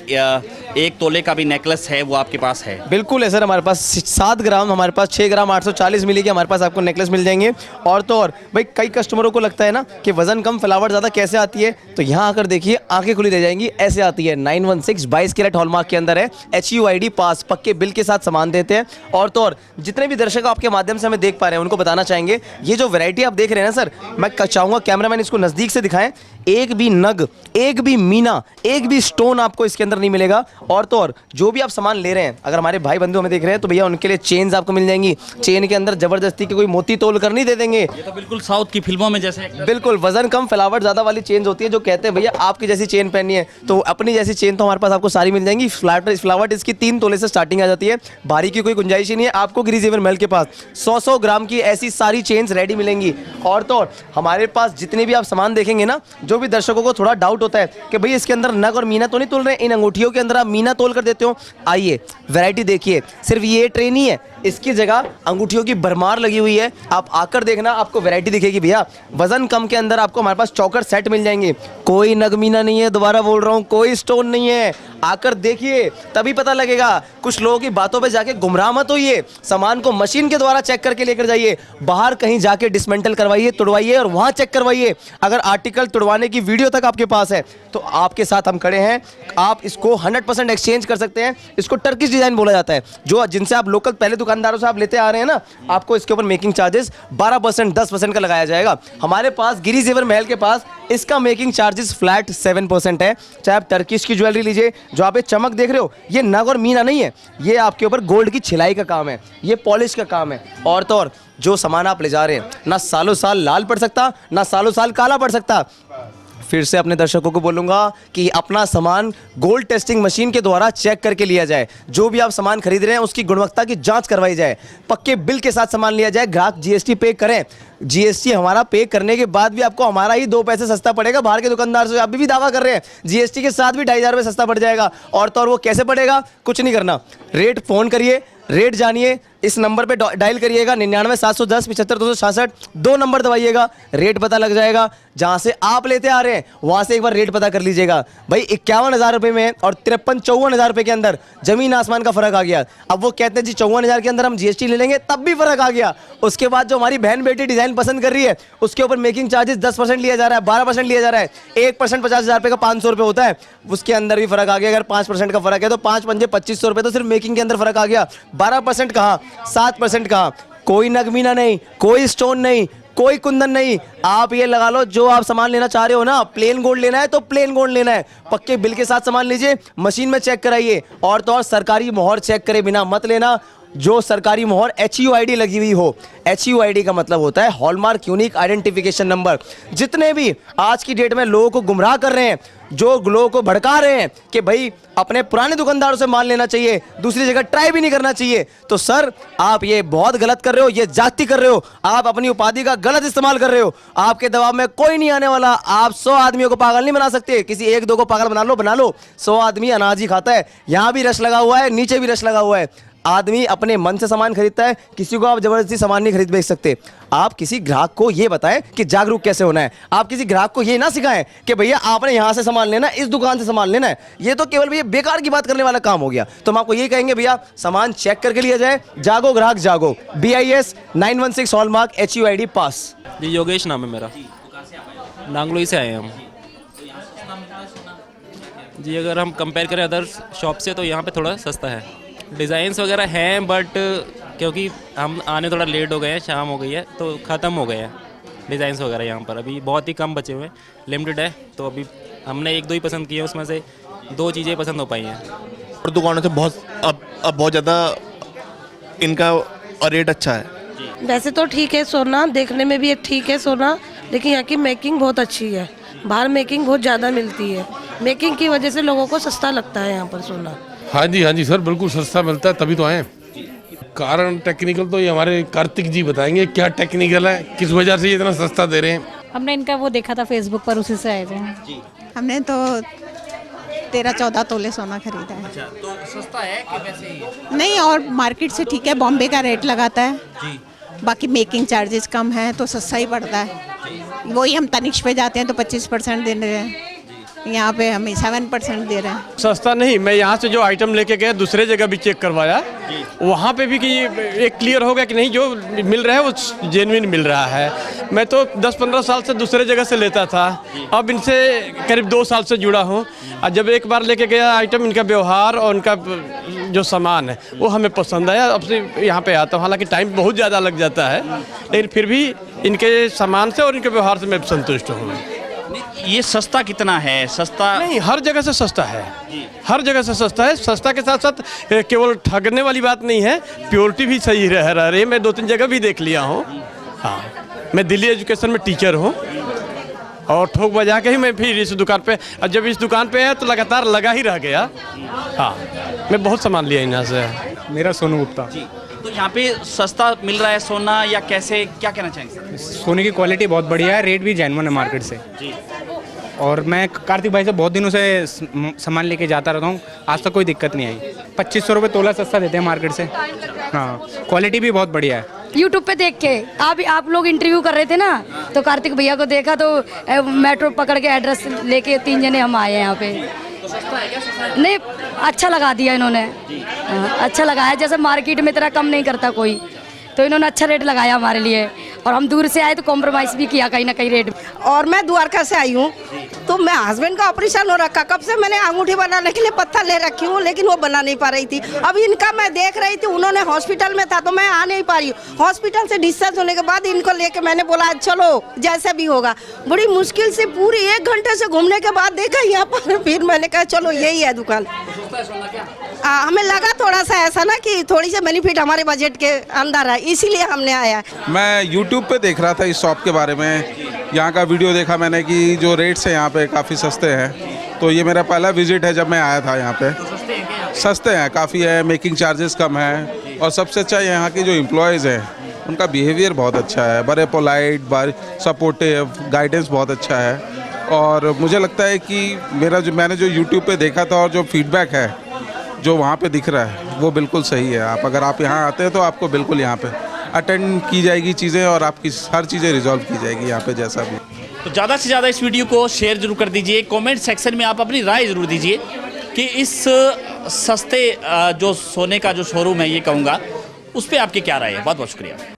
K: 1 तोले का भी नेकलेस है वो आपके पास है।
B: बिल्कुल है सर, हमारे पास 7 ग्राम, हमारे पास 6 ग्राम 840 मिली के हमारे पास आपको नेकलेस मिल जाएंगे। और तो और भाई कई कस्टमरों को लगता है ना कि वजन कम फ्लावर ज़्यादा कैसे आती है, तो यहाँ आकर देखिए आंखें खुली रह जाएंगी, ऐसे आती है। 916 22 कैरेट हॉलमार्क के अंदर है, HUID पास पक्के बिल के साथ सामान देते हैं। और तो और जितने भी दर्शक आपके माध्यम से हमें देख पा रहे हैं उनको बताना चाहेंगे, ये जो वैरायटी आप देख रहे हैं ना सर, मैं चाहूँगा कैमरामैन इसको नज़दीक से दिखाएं, एक भी नग, एक भी मीना, एक भी स्टोन आपको इसके अंदर नहीं मिलेगा। और तो और जो भी आप सामान ले रहे हैं, अगर हमारे भाई बंधु हमें देख रहे हैं तो भैया उनके लिए चेन्स आपको मिल जाएंगी, चेन के अंदर जबरदस्ती के कोई मोती तोल कर नहीं दे देंगे।
K: ये तो बिल्कुल साउथ की फिल्मों में जैसे
B: बिल्कुल वजन कम फ्लावर ज़्यादा वाली चेन्स होती है, जो कहते हैं भैया आपकी जैसी चेन पहननी है तो अपनी जैसी चेन तो हमारे पास आपको सारी मिल जाएंगी। फ्लावर इसकी 3 तोले से स्टार्टिंग आ जाती है, भारी की कोई गुंजाइश ही नहीं है। आपको गिरी जेवर महल के पास 100 ग्राम की ऐसी सारी चेन्स रेडी मिलेंगी। और तो और हमारे पास जितने भी आप सामान देखेंगे ना, जो भी दर्शकों को थोड़ा डाउट होता है कि भाई इसके अंदर नग और मीना तो नहीं तोल रहे, इन अंगूठियों के अंदर आप मीना तोल कर देते हो, आइए वैरायटी देखिए। सिर्फ ये ट्रे नहीं है, इसकी जगह अंगूठियों की भरमार लगी हुई है। आप आकर देखना, आपको वैरायटी दिखेगी भैया। वजन कम के अंदर आपको हमारे पास चौकर सेट मिल जाएंगे, कोई नग मीना नहीं है, दोबारा बोल रहा हूँ कोई स्टोन नहीं है। आकर देखिए तभी पता लगेगा। कुछ लोगों की बातों पे जाके गुमराह मत होइए, सामान को मशीन के द्वारा चेक करके लेकर जाइए, बाहर कहीं जाके डिसमेंटल करवाइए, तुड़वाइए और वहाँ चेक करवाइए। अगर आर्टिकल तुड़वाने की वीडियो तक आपके पास है तो आपके साथ हम खड़े हैं, आप इसको 100% एक्सचेंज कर सकते हैं। इसको टर्किश डिजाइन बोला जाता है, जो जिनसे आप लोकल पहले दुकानदारों से आप लेते आ रहे हैं ना, आपको इसके ऊपर मेकिंग चार्जेस 12% 10% का लगाया जाएगा। हमारे पास गिरी जेवर महल के पास इसका मेकिंग चार्जेस फ्लैट 7% है। चाहे आप टर्किश की ज्वेलरी लीजिए, जो आप ये चमक देख रहे हो, ये नग और मीना नहीं है, ये आपके ऊपर गोल्ड की छिलाई का काम है, ये पॉलिश का काम है। और तो और जो सामान आप ले जा रहे हैं ना सालों साल लाल पड़ सकता, ना सालों साल काला पड़ सकता। फिर से अपने दर्शकों को बोलूँगा कि अपना सामान गोल्ड टेस्टिंग मशीन के द्वारा चेक करके लिया जाए। जो भी आप सामान खरीद रहे हैं उसकी गुणवत्ता की जांच करवाई जाए, पक्के बिल के साथ सामान लिया जाए। ग्राहक जीएसटी पे करें, जीएसटी हमारा पे करने के बाद भी आपको हमारा ही 2 पैसे सस्ता पड़ेगा बाहर के दुकानदार से। अभी भी दावा कर रहे हैं जीएसटी के साथ भी 2500 रुपये सस्ता पड़ जाएगा। और तो और वो कैसे पड़ेगा, कुछ नहीं करना, रेट फ़ोन करिए, रेट जानिए, इस नंबर पे डायल करिएगा 99 710 75 266, 2 नंबर दबाइएगा, रेट पता लग जाएगा। जहाँ से आप लेते आ रहे हैं वहाँ से एक बार रेट पता कर लीजिएगा। भाई 51,000 रुपये में और 53-54,000 रुपये के अंदर ज़मीन आसमान का फ़र्क आ गया। अब वो कहते हैं जी 54,000 के अंदर हम जीएसटी ले लेंगे, तब भी फ़र्क आ गया। उसके बाद जो हमारी बहन बेटी डिज़ाइन पसंद कर रही है उसके ऊपर मेकिंग चार्जेस 10% लिया जा रहा है, 12% लिया जा रहा है। 1% 50,000 रुपये का 500 रुपये होता है, उसके अंदर भी फ़र्क आ गया। अगर 5% का फ़र्क है तो 5 पंजे 2500 रुपये तो सिर्फ मेकिंग के अंदर फ़र्क आ गया। 12% कहाँ, 7% कहाँ, कोई नगमीना नहीं, कोई स्टोन नहीं, कोई कुंदन नहीं। आप ये लगा लो, जो आप सामान लेना चाह रहे हो ना, प्लेन गोल्ड लेना है तो प्लेन गोल्ड लेना है, पक्के बिल के साथ सामान लीजिए, मशीन में चेक कराइए। और तो और सरकारी मोहर चेक करे बिना मत लेना। जो सरकारी मोहर HUID लगी हुई हो, HUID का मतलब होता है हॉलमार्क यूनिक आइडेंटिफिकेशन नंबर। जितने भी आज की डेट में लोगों को गुमराह कर रहे हैं, जो लोगों को भड़का रहे हैं कि भाई अपने पुराने दुकानदारों से माल लेना चाहिए, दूसरी जगह ट्राई भी नहीं करना चाहिए, तो सर आप ये बहुत गलत कर रहे हो, ये जाति कर रहे हो, आप अपनी उपाधि का गलत इस्तेमाल कर रहे हो। आपके दबाव में कोई नहीं आने वाला। आप 100 आदमियों को पागल नहीं बना सकते, किसी 1-2 को पागल बना लो, 100 आदमी अनाज ही खाता है। यहाँ भी रश लगा हुआ है, नीचे भी रश लगा हुआ है। आदमी अपने मन से सामान खरीदता है, किसी को आप जबरदस्ती सामान नहीं खरीद बेच सकते। आप किसी ग्राहक को ये बताएं कि जागरूक कैसे होना है। आप किसी ग्राहक को ये ना सिखाएं कि भैया आपने यहाँ से सामान लेना है, इस दुकान से सामान लेना है। ये तो केवल भैया बेकार की बात करने वाला काम हो गया। तो हम आपको ये कहेंगे भैया सामान चेक करके लिया जाए। जागो ग्राहक जागो। BIS 916 हॉलमार्क HUID पास।
C: जी योगेश नाम है मेरा, नांगलोई से आए हैं हम। जी अगर हम कंपेयर करें अदर शॉप से तो यहाँ पे थोड़ा सस्ता है। डिज़ाइंस वगैरह हैं बट क्योंकि हम आने थोड़ा लेट हो गए हैं, शाम हो गई है तो ख़त्म हो गए हैं डिज़ाइंस वगैरह। यहाँ पर अभी बहुत ही कम बचे हुए हैं, लिमिटेड है। तो अभी हमने 1-2 ही पसंद किए, उसमें से 2 चीज़ें पसंद हो पाई हैं।
L: और दुकानों से अब बहुत ज़्यादा इनका रेट अच्छा है।
D: वैसे तो ठीक है सोना, देखने में भी ठीक है सोना, लेकिन यहाँ की मेकिंग बहुत अच्छी है। बाहर मेकिंग बहुत ज़्यादा मिलती है, मेकिंग की वजह से लोगों को सस्ता लगता है यहाँ पर सोना।
E: हाँ जी सर, बिल्कुल सस्ता मिलता है, तभी तो आए। कारण टेक्निकल तो ये हमारे कार्तिक जी बताएंगे क्या टेक्निकल है, किस वजह से ये इतना सस्ता दे रहे हैं।
I: हमने इनका वो देखा था फेसबुक पर, उसी से आए थे।
F: हमने तो 13-14 तोले सोना खरीदा है।
K: अच्छा, तो सस्ता है कि वैसे ही है?
F: नहीं, और मार्केट से ठीक है, बॉम्बे का रेट लगाता है
K: जी।
F: बाकी मेकिंग चार्जेस कम है तो सस्ता ही पड़ता है। वही हम तनिष्क पे जाते हैं तो 25% दे रहे हैं, यहाँ पे हमें 7% दे रहे हैं।
G: सस्ता नहीं, मैं यहाँ से जो आइटम लेके गया दूसरे जगह भी चेक करवाया, वहाँ पे भी कि एक क्लियर हो गया कि नहीं जो मिल रहा है वो जेन्युइन मिल रहा है। मैं तो 10-15 साल से दूसरे जगह से लेता था, अब इनसे करीब 2 साल से जुड़ा हूँ। और जब एक बार लेके गया आइटम, इनका व्यवहार और उनका जो सामान है वो हमें पसंद आया, अब से यहाँ पे आता हूँ। हालांकि टाइम बहुत ज़्यादा लग जाता है, लेकिन फिर भी इनके सामान से और इनके व्यवहार से मैं संतुष्ट हूँ।
K: ये सस्ता कितना है? सस्ता
G: नहीं, हर जगह से सस्ता है, हर जगह से सस्ता है। सस्ता के साथ साथ केवल ठगने वाली बात नहीं है, प्योरिटी भी सही रह रही है। मैं 2-3 जगह भी देख लिया हूँ। हाँ, मैं दिल्ली एजुकेशन में टीचर हूँ और ठोक बजा के ही मैं फिर इस दुकान पे, और जब इस दुकान पे आया तो लगातार लगा ही रह गया। हाँ, मैं बहुत सामान लिया यहाँ से।
H: मेरा सोनू गुप्ता।
K: तो यहाँ पे सस्ता मिल रहा है सोना या कैसे, क्या कहना चाहेंगे?
H: सोने की क्वालिटी बहुत बढ़िया है, रेट भी जेन्युइन है मार्केट से।
K: जी।
H: और मैं कार्तिक भाई से बहुत दिनों से सामान लेके जाता रहता हूँ, आज तक कोई दिक्कत नहीं आई। 2500 रुपये तोला सस्ता देते हैं मार्केट से। हाँ, क्वालिटी भी बहुत बढ़िया है।
I: यूट्यूब पे देख के आप लोग इंटरव्यू कर रहे थे ना, तो कार्तिक भैया को देखा तो मेट्रो पकड़ के एड्रेस लेके 3 जने हम आए हैं यहाँ पे।
K: तो सस्ता है क्या?
I: नहीं, अच्छा लगा दिया इन्होंने। हाँ, अच्छा लगाया, जैसे मार्केट में इतना कम नहीं करता कोई, तो इन्होंने अच्छा रेट लगाया हमारे लिए। और हम दूर से आए तो कॉम्प्रोमाइज़ भी किया कहीं ना कहीं रेट।
D: और मैं द्वारका से आई हूँ, तो मैं हस्बैंड का ऑपरेशन हो रखा, कब से मैंने अंगूठी बनाने के लिए पत्थर ले रखी हूँ, लेकिन वो बना नहीं पा रही थी। अब इनका मैं देख रही थी, उन्होंने हॉस्पिटल में था तो मैं आ नहीं पा रही हूँ। हॉस्पिटल से डिस्चार्ज होने के बाद इनको लेके मैंने बोला चलो जैसे भी होगा। बड़ी मुश्किल से पूरी 1 घंटे से घूमने के बाद देखा यहाँ पर, फिर मैंने कहा चलो यही है दुकान। हमें लगा थोड़ा सा ऐसा ना कि थोड़ी सी बेनिफिट हमारे बजट के अंदर है, इसीलिए हमने आया।
J: मैं यूट्यूब पे देख रहा था इस शॉप के बारे में, यहाँ का वीडियो देखा मैंने कि जो रेट्स हैं यहाँ पे काफ़ी सस्ते हैं। तो ये मेरा पहला विजिट है जब मैं आया था यहाँ पे। सस्ते हैं, काफ़ी है, मेकिंग चार्जेस कम है, और सबसे अच्छा यहाँ के जो एम्प्लॉयज़ हैं उनका बिहेवियर बहुत अच्छा है, बड़े पोलाइट, बड़े सपोर्टिव, गाइडेंस बहुत अच्छा है। और मुझे लगता है कि मैंने जो यूट्यूब पे देखा था और जो फीडबैक है जो वहाँ पे दिख रहा है वो बिल्कुल सही है। अगर आप यहाँ आते हैं तो आपको बिल्कुल यहाँ पे अटेंड की जाएगी चीज़ें, और आपकी हर चीज़ें रिजॉल्व की जाएगी यहाँ पे जैसा भी।
K: तो ज़्यादा से ज़्यादा इस वीडियो को शेयर जरूर कर दीजिए, कमेंट सेक्शन में आप अपनी राय ज़रूर दीजिए कि इस सस्ते जो सोने का जो शोरूम है, ये कहूँगा, उस पर आपकी क्या राय है। बहुत बहुत शुक्रिया।